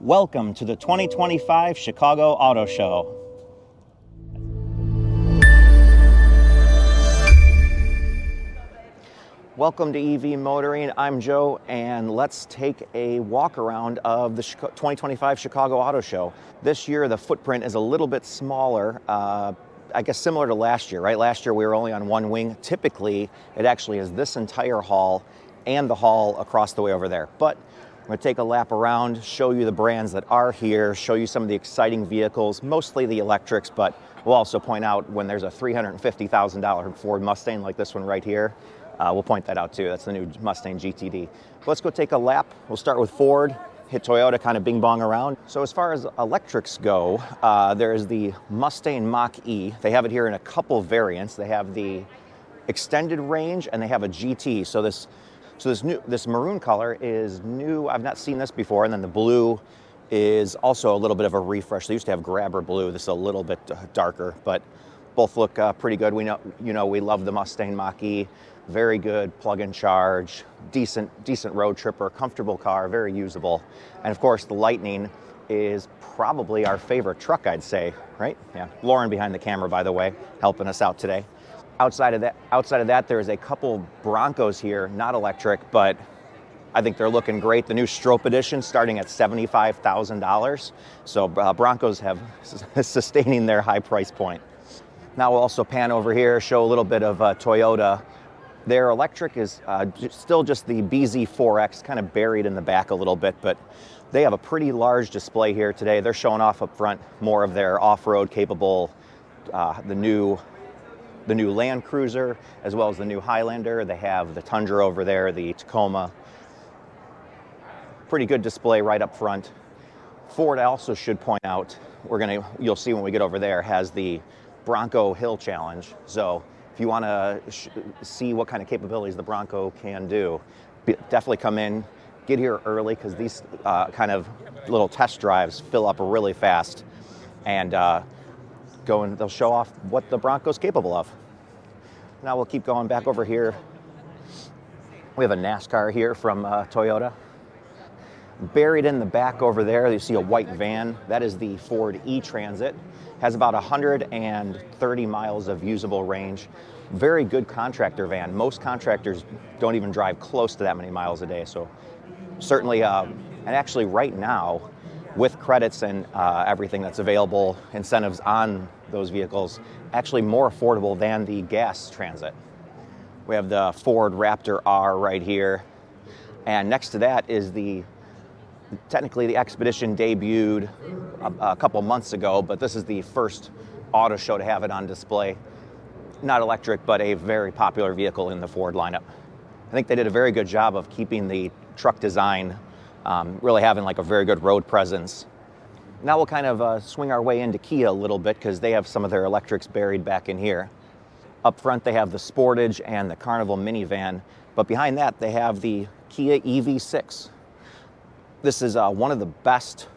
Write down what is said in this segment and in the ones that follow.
Welcome to the 2025 Chicago Auto Show. Welcome to EV Motoring. I'm Joe, and let's take a walk around of the 2025 Chicago Auto Show. This year, the footprint is a little bit smaller, I guess similar to last year, right? Last year, we were only on one wing. Typically, it actually is this entire hall and the hall across the way over there. But I'm going to take a lap around, show you the brands that are here, show you some of the exciting vehicles, mostly the electrics, but we'll also point out when there's a $350,000 Ford Mustang like this one right here. We'll point that out too. That's the new Mustang GTD. Let's go take a lap. We'll start with Ford, hit Toyota, kind of bing bong around. So as far as electrics go, there's the Mustang Mach-E. They have it here in a couple variants. They have the extended range and they have a GT. So this maroon color is new. I've not seen this before. And then the blue is also a little bit of a refresh. They used to have grabber blue. This is a little bit darker, but both look pretty good. We know, we love the Mustang Mach-E. Very good plug and charge, decent road tripper, comfortable car, very usable. And of course, the Lightning is probably our favorite truck, I'd say, right? Yeah. Lauren behind the camera, by the way, helping us out today. Outside of that, there's a couple Broncos here, not electric, but I think they're looking great. The new Strope Edition starting at $75,000. So Broncos have sustaining their high price point. Now we'll also pan over here, show a little bit of Toyota. Their electric is still just the BZ4X, kind of buried in the back a little bit, but they have a pretty large display here today. They're showing off up front more of their off-road capable, the new Land Cruiser, as well as the new Highlander. They have the Tundra over there, the Tacoma. Pretty good display right up front. Ford, I also should point out, you'll see when we get over there, has the Bronco Hill Challenge. So if you want to see what kind of capabilities the Bronco can do, definitely come in, get here early, because these kind of little test drives fill up really fast, and they'll show off what the Bronco's capable of. Now we'll keep going back over here. We have a NASCAR here from Toyota. Buried in the back over there, you see a white van. That is the Ford E-Transit. Has about 130 miles of usable range. Very good contractor van. Most contractors don't even drive close to that many miles a day. So certainly, and actually right now, with credits and everything that's available, incentives on those vehicles, actually more affordable than the gas Transit. We have the Ford Raptor R right here. And next to that is technically the Expedition debuted a couple months ago, but this is the first auto show to have it on display. Not electric, but a very popular vehicle in the Ford lineup. I think they did a very good job of keeping the truck design, really having like a very good road presence. Now we'll kind of swing our way into Kia a little bit, because they have some of their electrics buried back in here. Up front, they have the Sportage and the Carnival minivan, but behind that, they have the Kia EV6. This is one of the best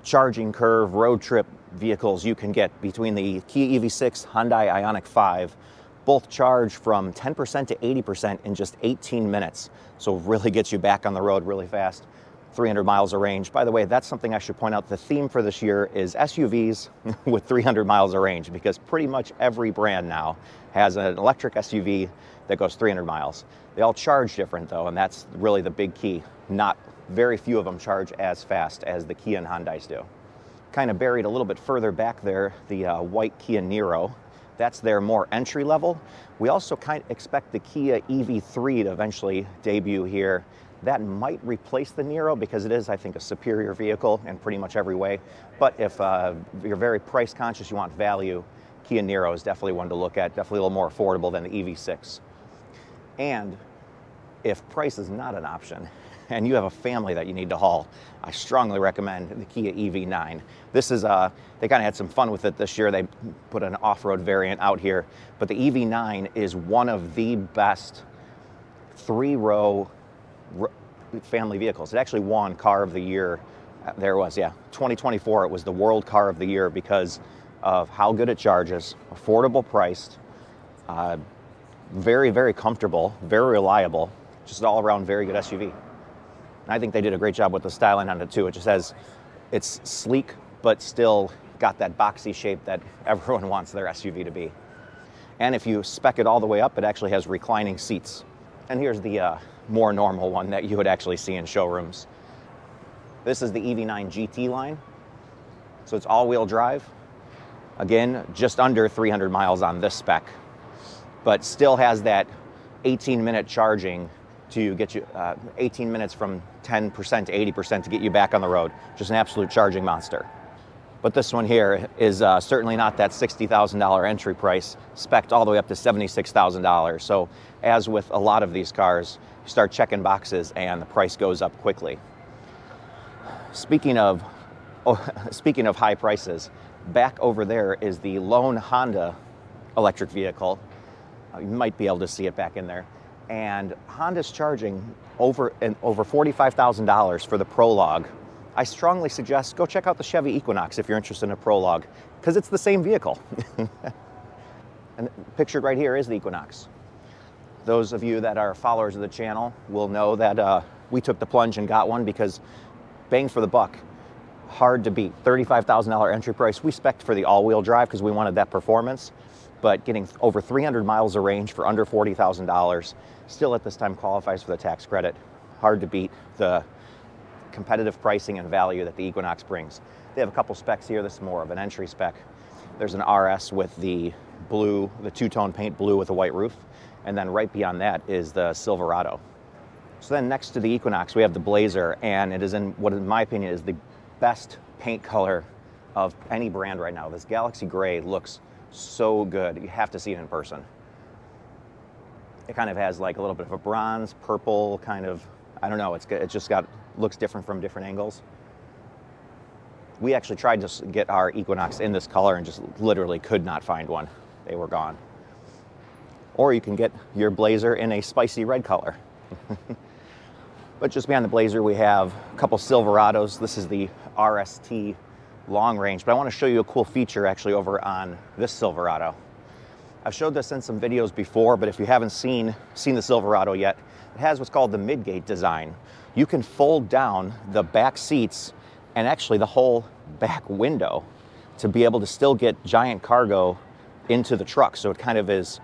charging curve road trip vehicles you can get, between the Kia EV6, Hyundai Ioniq 5. Both charge from 10% to 80% in just 18 minutes. So really gets you back on the road really fast. 300 miles of range. By the way, that's something I should point out. The theme for this year is SUVs with 300 miles of range, because pretty much every brand now has an electric SUV that goes 300 miles. They all charge different though, and that's really the big key. Very few of them charge as fast as the Kia and Hyundais do. Kind of buried a little bit further back there, the white Kia Niro. That's their more entry level. We also kind of expect the Kia EV3 to eventually debut here. That might replace the Niro, because it is, I think, a superior vehicle in pretty much every way. But if you're very price conscious, you want value, Kia Niro is definitely one to look at, definitely a little more affordable than the EV6. And if price is not an option, and you have a family that you need to haul, I strongly recommend the Kia EV9. This is, they kind of had some fun with it this year. They put an off-road variant out here, but the EV9 is one of the best three-row family vehicles. It actually won Car of the Year. There it was, yeah. 2024, it was the World Car of the Year because of how good it charges, affordable priced, very, very comfortable, very reliable, just all around very good SUV. And I think they did a great job with the styling on it too. It just has It's sleek, but still got that boxy shape that everyone wants their SUV to be. And if you spec it all the way up, it actually has reclining seats. And here's the more normal one that you would actually see in showrooms. This is the EV9 GT line. So it's all-wheel drive. Again, just under 300 miles on this spec, but still has that 18-minute charging to get you 18 minutes from 10% to 80% to get you back on the road. Just an absolute charging monster. But this one here is certainly not that $60,000 entry price, spec'd all the way up to $76,000. So as with a lot of these cars, you start checking boxes and the price goes up quickly. Speaking of high prices, back over there is the lone Honda electric vehicle. You might be able to see it back in there. And Honda's charging over $45,000 for the Prologue. I strongly suggest go check out the Chevy Equinox if you're interested in a Prologue, because it's the same vehicle. And pictured right here is the Equinox. Those of you that are followers of the channel will know that we took the plunge and got one because bang for the buck, hard to beat. $35,000 entry price. We spec'd for the all-wheel drive because we wanted that performance, but getting over 300 miles of range for under $40,000 still at this time qualifies for the tax credit. Hard to beat the competitive pricing and value that the Equinox brings. They have a couple specs here. This is more of an entry spec. There's an RS with the blue, the two-tone paint blue with a white roof, and then right beyond that is the Silverado. So then next to the Equinox, we have the Blazer, and it is in what, in my opinion, is the best paint color of any brand right now. This Galaxy Gray looks so good. You have to see it in person. It kind of has like a little bit of a bronze, purple kind of, I don't know, it just looks different from different angles. We actually tried to get our Equinox in this color and just literally could not find one. They were gone. Or you can get your Blazer in a spicy red color. But just beyond the Blazer, we have a couple Silverados. This is the RST long range, but I want to show you a cool feature actually over on this Silverado. I've showed this in some videos before, but if you haven't seen the Silverado yet, it has what's called the midgate design. You can fold down the back seats and actually the whole back window to be able to still get giant cargo into the truck. So it kind of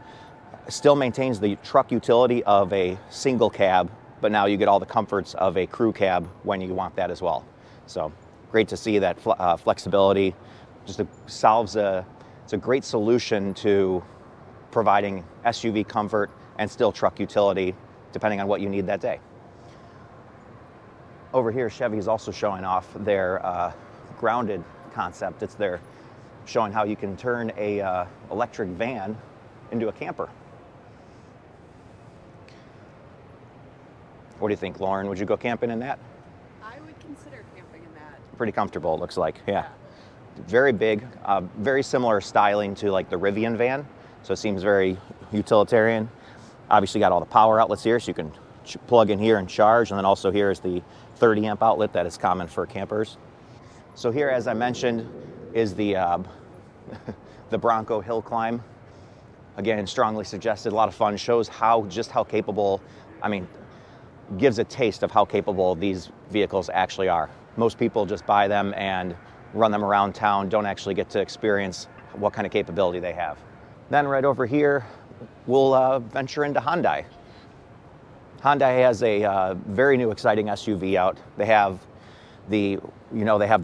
still maintains the truck utility of a single cab, but now you get all the comforts of a crew cab when you want that as well. So great to see that flexibility. Just it's a great solution to providing SUV comfort and still truck utility, depending on what you need that day. Over here, Chevy is also showing off their grounded concept. They're showing how you can turn a electric van into a camper. What do you think, Lauren? Would you go camping in that? I would consider camping in that. Pretty comfortable, it looks like. Yeah. Very big, very similar styling to like the Rivian van. So it seems very utilitarian. Obviously got all the power outlets here, so you can plug in here and charge. And then also here is the 30 amp outlet that is common for campers. So here, as I mentioned, is the the Bronco hill climb. Again, strongly suggested, a lot of fun, shows just how capable, gives a taste of how capable these vehicles actually are. Most people just buy them and run them around town, don't actually get to experience what kind of capability they have. Then right over here, we'll venture into Hyundai. Hyundai has a very new, exciting SUV out. They have the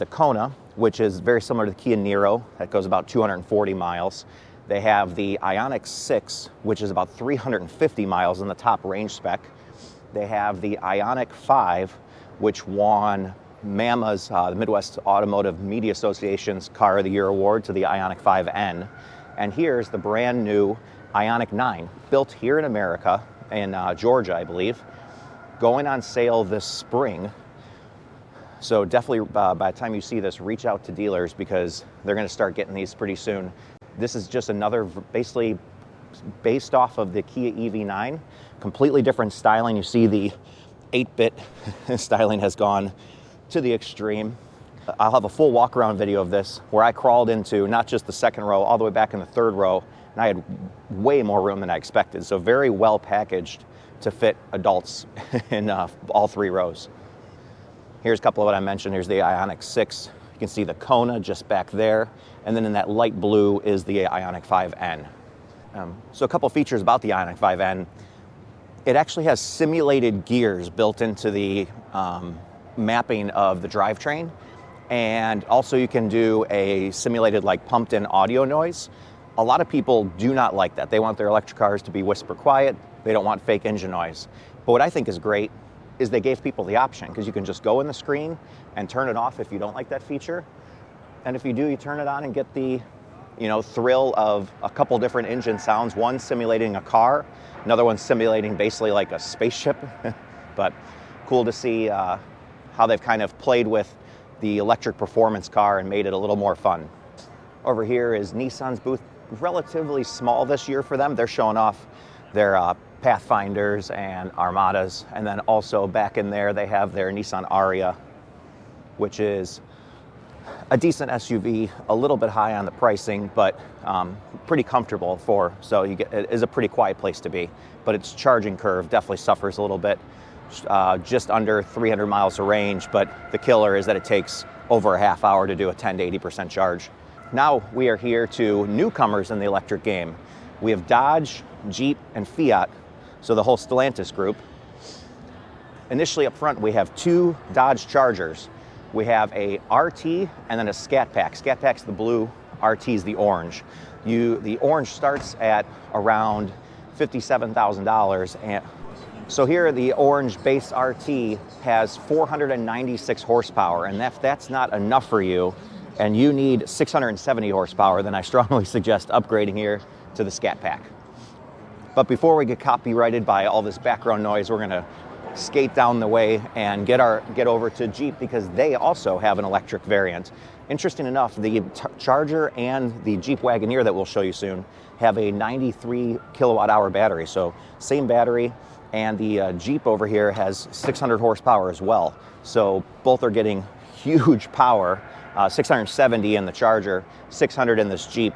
Kona, which is very similar to the Kia Niro. That goes about 240 miles. They have the Ioniq 6, which is about 350 miles in the top range spec. They have the Ioniq 5, which won MAMA's, the Midwest Automotive Media Association's Car of the Year award to the Ioniq 5N. And here's the brand new Ioniq 9, built here in America, in Georgia, I believe, going on sale this spring. So definitely, by the time you see this, reach out to dealers because they're going to start getting these pretty soon. This is just another, basically based off of the Kia EV9, completely different styling. You see the 8-bit styling has gone to the extreme. I'll have a full walk-around video of this where I crawled into not just the second row, all the way back in the third row, and I had way more room than I expected. So very well packaged to fit adults in all three rows. Here's a couple of what I mentioned. Here's the Ioniq 6. You can see the Kona just back there. And then in that light blue is the Ioniq 5N. So a couple features about the Ioniq 5N. It actually has simulated gears built into the mapping of the drivetrain. And also you can do a simulated like pumped in audio noise. A lot of people do not like that. They want their electric cars to be whisper quiet. They don't want fake engine noise. But what I think is great is they gave people the option, because you can just go in the screen and turn it off if you don't like that feature. And if you do, you turn it on and get the thrill of a couple different engine sounds. One simulating a car, another one simulating basically like a spaceship. But cool to see how they've kind of played with the electric performance car and made it a little more fun. Over here is Nissan's booth. Relatively small this year for them. They're showing off their Pathfinders and Armadas. And then also back in there, they have their Nissan Ariya, which is a decent SUV, a little bit high on the pricing, but pretty comfortable so it is a pretty quiet place to be. But its charging curve definitely suffers a little bit. Just under 300 miles of range, but the killer is that it takes over a half hour to do a 10 to 80% charge. Now we are here to newcomers in the electric game. We have Dodge, Jeep, and Fiat, so the whole Stellantis group. Initially up front, we have two Dodge Chargers. We have a RT and then a Scat Pack. Scat Pack's the blue, RT's the orange. The orange starts at around $57,000. And so here, the orange base RT has 496 horsepower, and if that's not enough for you, and you need 670 horsepower, then I strongly suggest upgrading here to the Scat Pack. But before we get copyrighted by all this background noise, we're gonna skate down the way and get over to Jeep, because they also have an electric variant. Interesting enough, the Charger and the Jeep Wagoneer that we'll show you soon have a 93 kilowatt hour battery. So same battery, and the Jeep over here has 600 horsepower as well. So both are getting huge power. 670 in the Charger, 600 in this Jeep.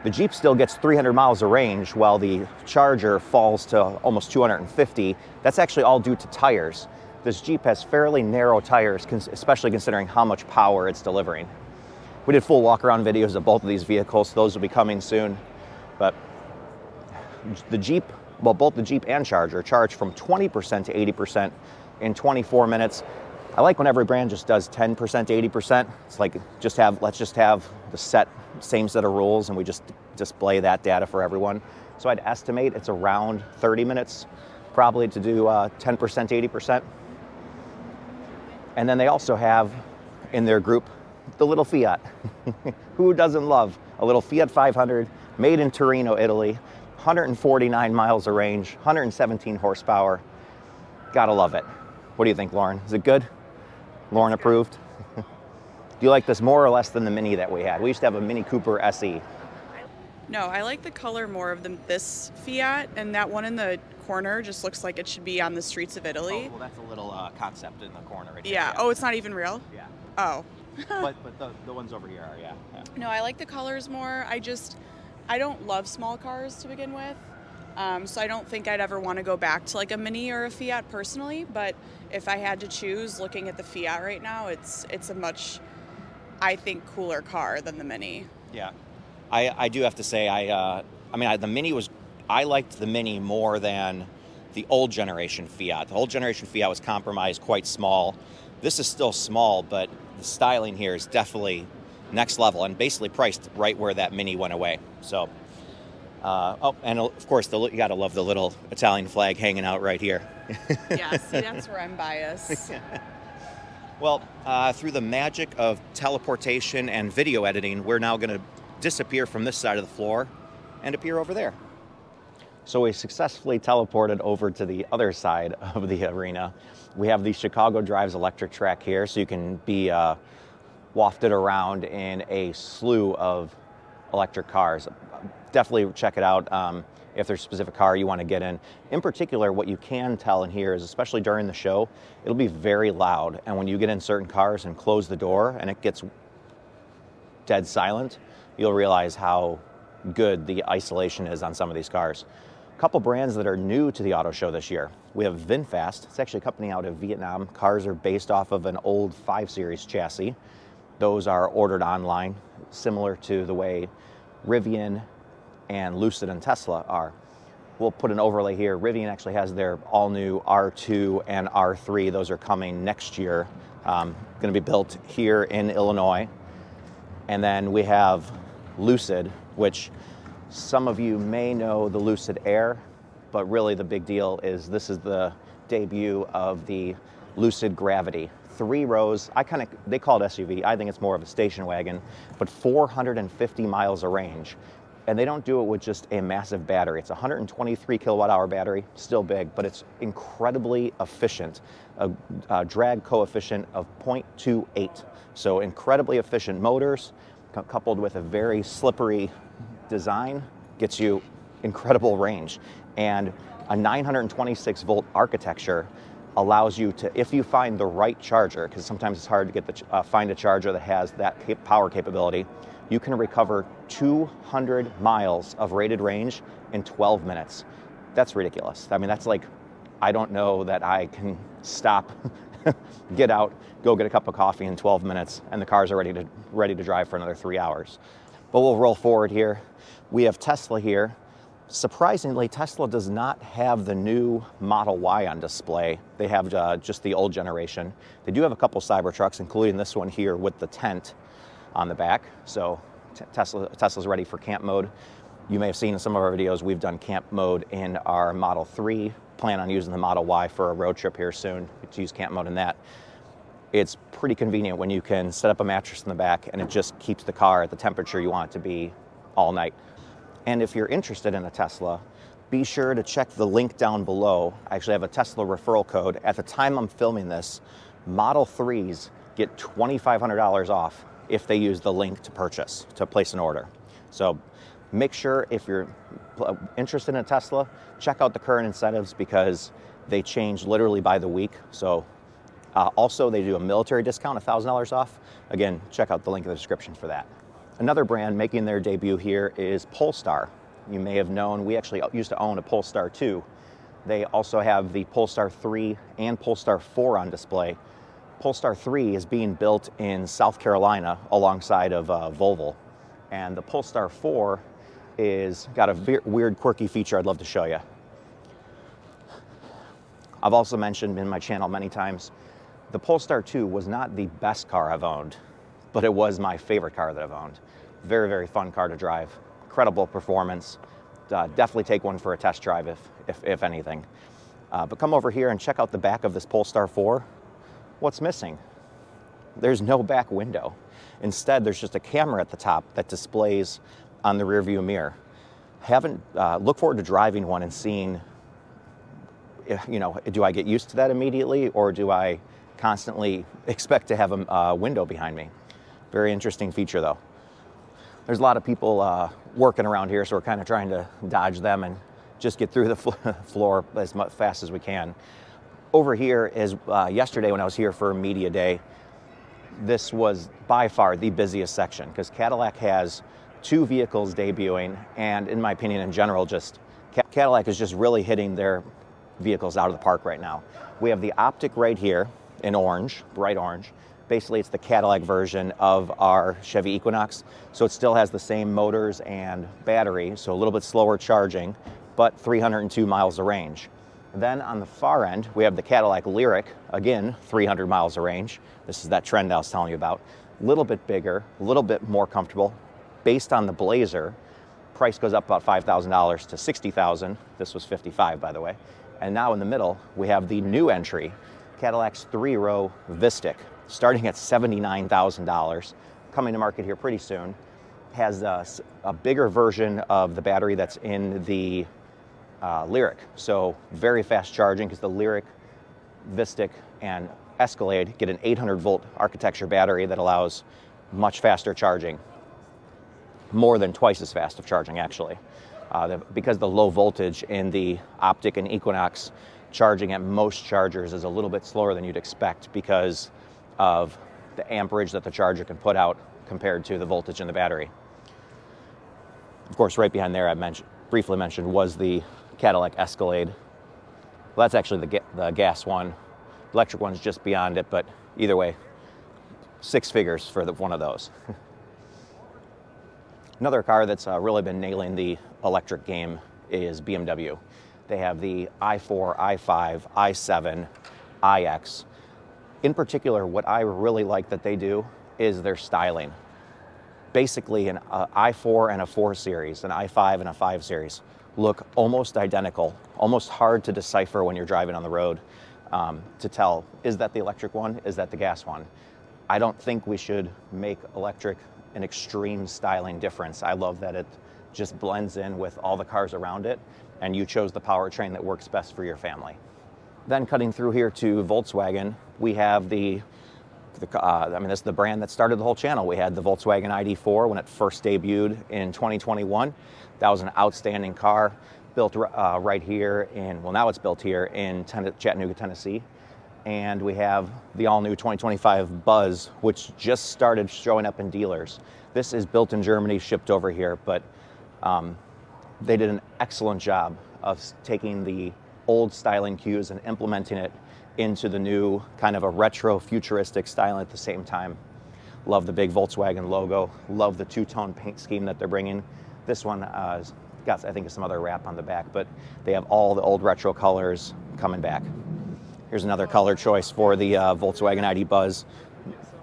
The Jeep still gets 300 miles of range, while the Charger falls to almost 250. That's actually all due to tires. This Jeep has fairly narrow tires, especially considering how much power it's delivering. We did full walk-around videos of both of these vehicles. Those will be coming soon. But the Jeep, well, both the Jeep and Charger charge from 20% to 80% in 24 minutes. I like when every brand just does 10% to 80%. It's like, let's just have the same set of rules, and we just display that data for everyone. So I'd estimate it's around 30 minutes probably to do 10% to 80%. And then they also have in their group the little Fiat. Who doesn't love a little Fiat 500 made in Torino, Italy, 149 miles of range, 117 horsepower. Gotta love it. What do you think, Lauren? Is it good? Lauren approved? Do you like this more or less than the Mini that we had? We used to have a Mini Cooper SE. No, I like the color more of this Fiat, and that one in the corner just looks like it should be on the streets of Italy. Oh, well, that's a little concept in the corner right yeah. there. Oh, it's not even real? Yeah. Oh. but the ones over here are, yeah. No, I like the colors more. I don't love small cars to begin with. So I don't think I'd ever want to go back to like a Mini or a Fiat personally, but if I had to choose, looking at the Fiat right now, it's a much, I think, cooler car than the Mini. Yeah, I do have to say, I liked the Mini more than the old generation Fiat. The old generation Fiat was compromised, quite small. This is still small, but the styling here is definitely next level and basically priced right where that Mini went away. So. And of course, you gotta love the little Italian flag hanging out right here. Yeah, see, that's where I'm biased. Well, through the magic of teleportation and video editing, we're now gonna disappear from this side of the floor and appear over there. So we successfully teleported over to the other side of the arena. We have the Chicago Drives electric track here, so you can be wafted around in a slew of electric cars. Definitely check it out if there's a specific car you want to get in. In particular, what you can tell in here is, especially during the show, it'll be very loud. And when you get in certain cars and close the door and it gets dead silent, you'll realize how good the isolation is on some of these cars. couple brands that are new to the auto show this year. We have VinFast. It's actually a company out of Vietnam. Cars are based off of an old 5 Series chassis. Those are ordered online, similar to the way Rivian and Lucid and Tesla are. We'll put an overlay here. Rivian actually has their all-new R2 and R3. Those are coming next year. Going to be built here in Illinois. And then we have Lucid, which some of you may know the Lucid Air, but really the big deal is this is the debut of the Lucid Gravity. 3 rows, they call it SUV. I think it's more of a station wagon, but 450 miles of range. And they don't do it with just a massive battery. It's a 123 kilowatt hour battery, still big, but it's incredibly efficient. A drag coefficient of 0.28. So incredibly efficient motors, coupled with a very slippery design, gets you incredible range. And a 926 volt architecture allows you to, if you find the right charger, because sometimes it's hard to get find a charger that has that power capability, you can recover 200 miles of rated range in 12 minutes. That's ridiculous. I mean, that's like, I don't know that I can stop, get out, go get a cup of coffee in 12 minutes, and the cars are ready to drive for another 3 hours. But we'll roll forward here. We have Tesla here. Surprisingly, Tesla does not have the new Model Y on display. They have just the old generation. They do have a couple Cybertrucks, including this one here with the tent on the back. So Tesla's ready for camp mode. You may have seen in some of our videos, we've done camp mode in our Model 3. Plan on using the Model Y for a road trip here soon to use camp mode in that. It's pretty convenient when you can set up a mattress in the back and it just keeps the car at the temperature you want it to be all night. And if you're interested in a Tesla, be sure to check the link down below. I actually have a Tesla referral code. At the time I'm filming this, Model 3s get $2,500 off if they use the link to purchase, to place an order. So make sure if you're interested in a Tesla, check out the current incentives because they change literally by the week. So also they do a military discount, $1,000 off. Again, check out the link in the description for that. Another brand making their debut here is Polestar. You may have known, we actually used to own a Polestar 2. They also have the Polestar 3 and Polestar 4 on display. Polestar 3 is being built in South Carolina alongside of Volvo. And the Polestar 4 is got a weird, quirky feature I'd love to show you. I've also mentioned in my channel many times, the Polestar 2 was not the best car I've owned, but it was my favorite car that I've owned. Very, very fun car to drive. Incredible performance. Definitely take one for a test drive if anything. But come over here and check out the back of this Polestar 4. What's missing? There's no back window. Instead, there's just a camera at the top that displays on the rear view mirror. Look forward to driving one and seeing, do I get used to that immediately or do I constantly expect to have a window behind me? Very interesting feature though. There's a lot of people working around here, so we're kind of trying to dodge them and just get through the floor as fast as we can. Over here is yesterday when I was here for Media Day, this was by far the busiest section because Cadillac has 2 vehicles debuting, and in my opinion in general, Cadillac is just really hitting their vehicles out of the park right now. We have the Optic right here in orange, bright orange. Basically, it's the Cadillac version of our Chevy Equinox. So it still has the same motors and battery, so a little bit slower charging, but 302 miles of range. Then on the far end, we have the Cadillac Lyriq, again, 300 miles of range. This is that trend I was telling you about. A little bit bigger, a little bit more comfortable. Based on the Blazer, price goes up about $5,000 to $60,000. This was $55,000, by the way. And now in the middle, we have the new entry, Cadillac's 3-row Vistic, starting at $79,000, coming to market here pretty soon. Has a bigger version of the battery that's in the Lyriq. So very fast charging because the Lyriq, Vistic, and Escalade get an 800 volt architecture battery that allows much faster charging. More than twice as fast of charging actually. Because the low voltage in the Optic and Equinox, charging at most chargers is a little bit slower than you'd expect because of the amperage that the charger can put out compared to the voltage in the battery. Of course, right behind there, I briefly mentioned, was the Cadillac Escalade. Well, that's actually the gas one. Electric one's just beyond it, but either way, 6 figures for one of those. Another car that's really been nailing the electric game is BMW. They have the i4, i5, i7, iX. In particular, what I really like that they do is their styling. Basically, an i4 and a 4 Series, an i5 and a 5 Series look almost identical, almost hard to decipher when you're driving on the road to tell, is that the electric one, is that the gas one? I don't think we should make electric an extreme styling difference. I love that it just blends in with all the cars around it, and you chose the powertrain that works best for your family. Then cutting through here to Volkswagen, we have this is the brand that started the whole channel. We had the Volkswagen ID4 when it first debuted in 2021. That was an outstanding car, built right here now it's built here in Chattanooga, Tennessee. And we have the all-new 2025 Buzz, which just started showing up in dealers. This is built in Germany, shipped over here, but they did an excellent job of taking the old styling cues and implementing it into the new kind of a retro futuristic style at the same time. Love the big Volkswagen logo, love the two-tone paint scheme that they're bringing. This one got, I think, some other wrap on the back, but they have all the old retro colors coming back. Here's another color choice for the Volkswagen ID Buzz,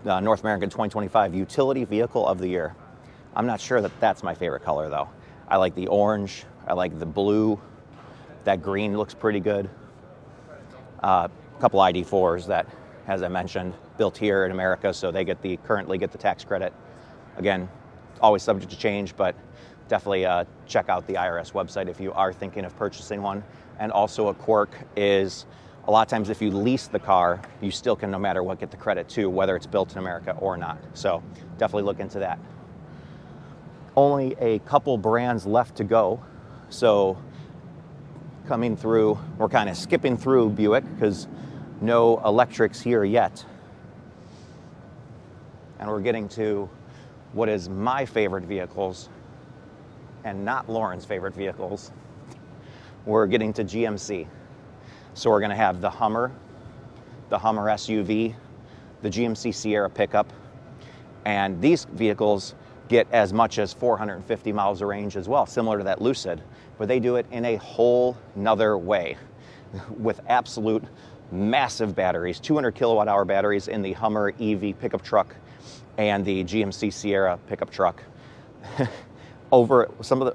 North American 2025 Utility Vehicle of the Year. I'm not sure that that's my favorite color though. I like the orange, I like the blue, that green looks pretty good. A couple ID4s that, as I mentioned, built here in America, so they currently get the tax credit. Again, always subject to change, but definitely check out the IRS website if you are thinking of purchasing one. And also a quirk is, a lot of times if you lease the car, you still can, no matter what, get the credit too, whether it's built in America or not. So definitely look into that. Only a couple brands left to go. So coming through, we're kind of skipping through Buick because no electrics here yet. And we're getting to what is my favorite vehicles and not Lauren's favorite vehicles. We're getting to GMC. So we're going to have the Hummer SUV, the GMC Sierra pickup, and these vehicles get as much as 450 miles of range as well, similar to that Lucid, but they do it in a whole nother way with absolute massive batteries, 200 kilowatt hour batteries in the Hummer EV pickup truck and the GMC Sierra pickup truck.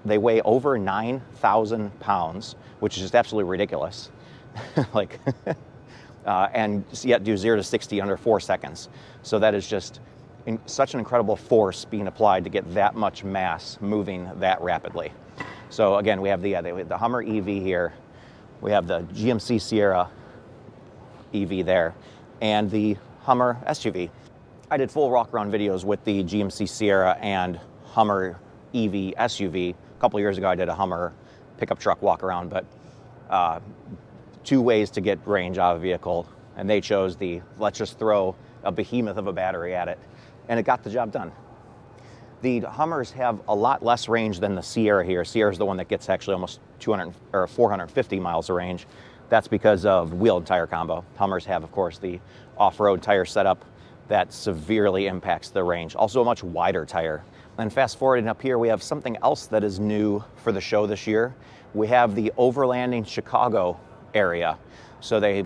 They weigh over 9,000 pounds, which is just absolutely ridiculous. And yet do 0 to 60 under 4 seconds. So that is just such an incredible force being applied to get that much mass moving that rapidly. So again, we have the Hummer EV here, we have the GMC Sierra EV there, and the Hummer SUV. I did full walk-around videos with the GMC Sierra and Hummer EV SUV. A couple years ago I did a Hummer pickup truck walk-around, but 2 ways to get range out of a vehicle, and they chose let's just throw a behemoth of a battery at it, and it got the job done. The Hummers have a lot less range than the Sierra here. Sierra is the one that gets actually almost 200 or 450 miles of range. That's because of wheel and tire combo. Hummers have, of course, the off-road tire setup that severely impacts the range. Also a much wider tire. And fast forwarding up here, we have something else that is new for the show this year. We have the Overlanding Chicago area. So they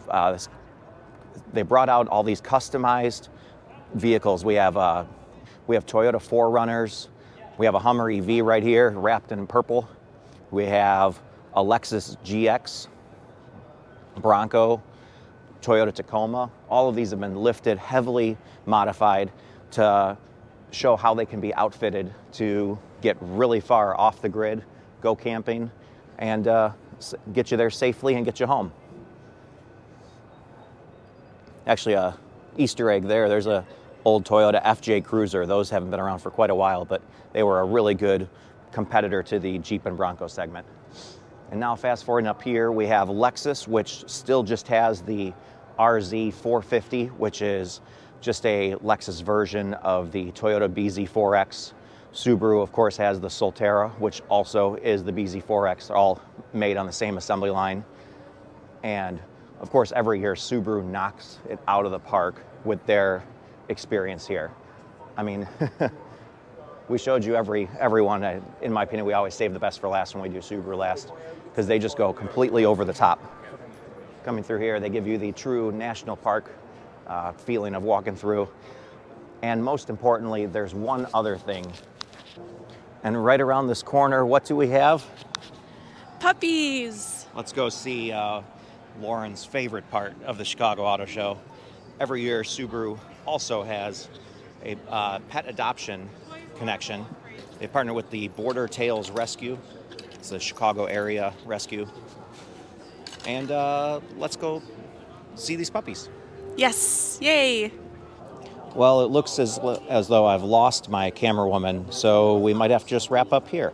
brought out all these customized vehicles. We have Toyota 4Runners. We have a Hummer EV right here wrapped in purple. We have a Lexus GX, Bronco, Toyota Tacoma. All of these have been lifted, heavily modified to show how they can be outfitted to get really far off the grid, go camping, and get you there safely and get you home. Actually, a Easter egg there. There's a old Toyota FJ Cruiser. Those haven't been around for quite a while, but they were a really good competitor to the Jeep and Bronco segment. And now fast forwarding up here, we have Lexus, which still just has the RZ 450, which is just a Lexus version of the Toyota BZ4X. Subaru, of course, has the Solterra, which also is the BZ4X, all made on the same assembly line. And of course, every year Subaru knocks it out of the park with their experience here. I mean, we showed you everyone. In my opinion, we always save the best for last when we do Subaru last, because they just go completely over the top. Coming through here, they give you the true national park feeling of walking through. And most importantly, there's one other thing. And right around this corner, what do we have? Puppies. Let's go see Lauren's favorite part of the Chicago Auto Show. Every year, Subaru also has a pet adoption connection. They partner with the Border Tails Rescue. It's a Chicago area rescue. And let's go see these puppies. Yes, yay. Well, it looks as though I've lost my camera woman, so we might have to just wrap up here.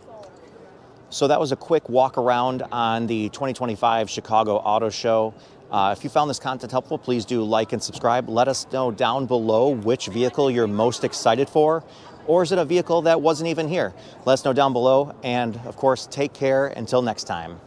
So that was a quick walk around on the 2025 Chicago Auto Show. If you found this content helpful, please do like and subscribe. Let us know down below which vehicle you're most excited for, or is it a vehicle that wasn't even here? Let us know down below, and of course, take care until next time.